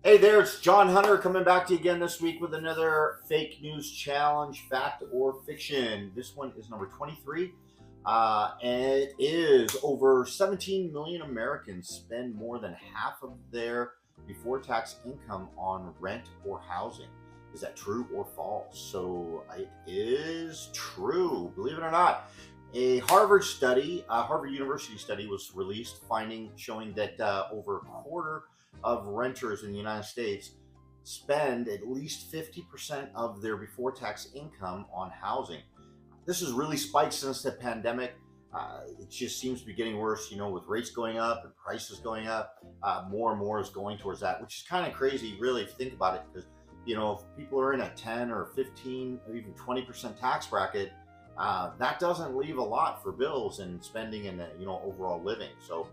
Hey there, it's John Hunter coming back to you again this week with another fake news challenge, fact or fiction. This one is number 23. And it is over 17 million Americans spend more than half of their before tax income on rent or housing. Is that true or false? So it is true, believe it or not. A Harvard University study was released showing that over a quarter of renters in the United States spend at least 50% of their before tax income on housing. This has really spiked since the pandemic. It just seems to be getting worse, with rates going up and prices going up. More and more is going towards that, which is kind of crazy, really, if you think about it, because, if people are in a 10 or 15 or even 20% tax bracket, that doesn't leave a lot for bills and spending and, overall living. So,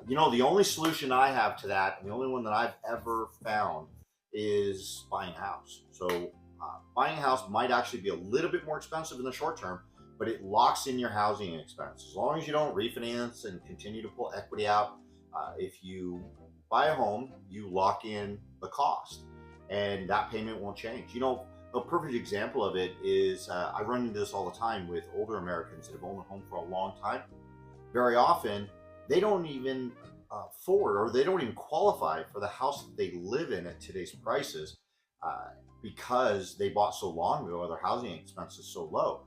the only solution I have to that, and the only one that I've ever found, is buying a house. So buying a house might actually be a little bit more expensive in the short term, but it locks in your housing expense. As long as you don't refinance and continue to pull equity out, if you buy a home, you lock in the cost, and that payment won't change. A perfect example of it is I run into this all the time with older Americans that have owned a home for a long time. Very often, they don't even afford, or they don't even qualify for the house that they live in at today's prices, because they bought so long ago, their housing expense is so low.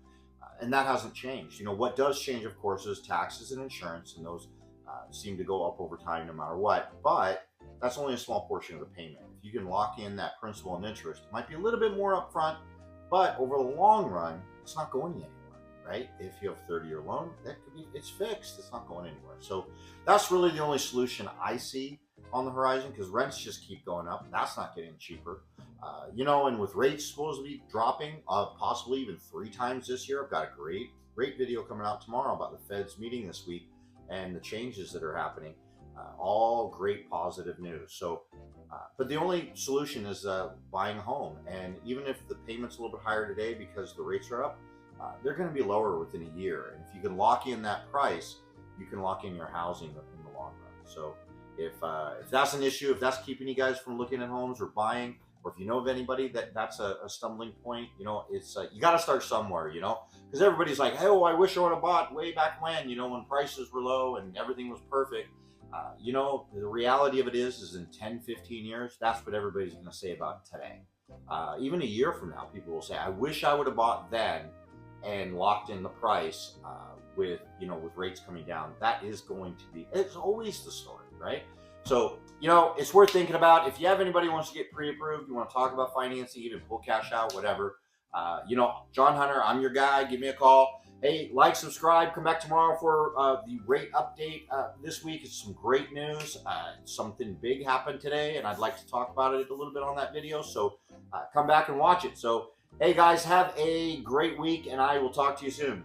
And that hasn't changed. What does change, of course, is taxes and insurance, and those seem to go up over time no matter what. But that's only a small portion of the payment. If you can lock in that principal and interest, it might be a little bit more upfront, but over the long run, it's not going anywhere. Right? If you have a 30-year loan, it's fixed. It's not going anywhere. So that's really the only solution I see on the horizon, because rents just keep going up. That's not getting cheaper. And with rates supposed to be dropping, possibly even 3 times this year. I've got a great video coming out tomorrow about the Fed's meeting this week and the changes that are happening. All great positive news. So, but the only solution is buying a home. And even if the payment's a little bit higher today because the rates are up, they're going to be lower within a year. And if you can lock in that price, you can lock in your housing in the long run. So if that's an issue, if that's keeping you guys from looking at homes or buying, or if you know of anybody that's a stumbling point, it's you got to start somewhere, because everybody's like, hey, I wish I would have bought way back when prices were low and everything was perfect. The reality of it is in 10, 15 years, that's what everybody's going to say about today. Even a year from now, people will say, I wish I would have bought then and locked in the price with rates coming down. That is going to be, it's always the story, right? So, it's worth thinking about. If you have anybody who wants to get pre-approved, you want to talk about financing, even pull cash out, whatever, John Hunter, I'm your guy. Give me a call. Hey, like, subscribe, come back tomorrow for the rate update. This week is some great news. Something big happened today, and I'd like to talk about it a little bit on that video. So come back and watch it. So, hey guys, have a great week, and I will talk to you soon.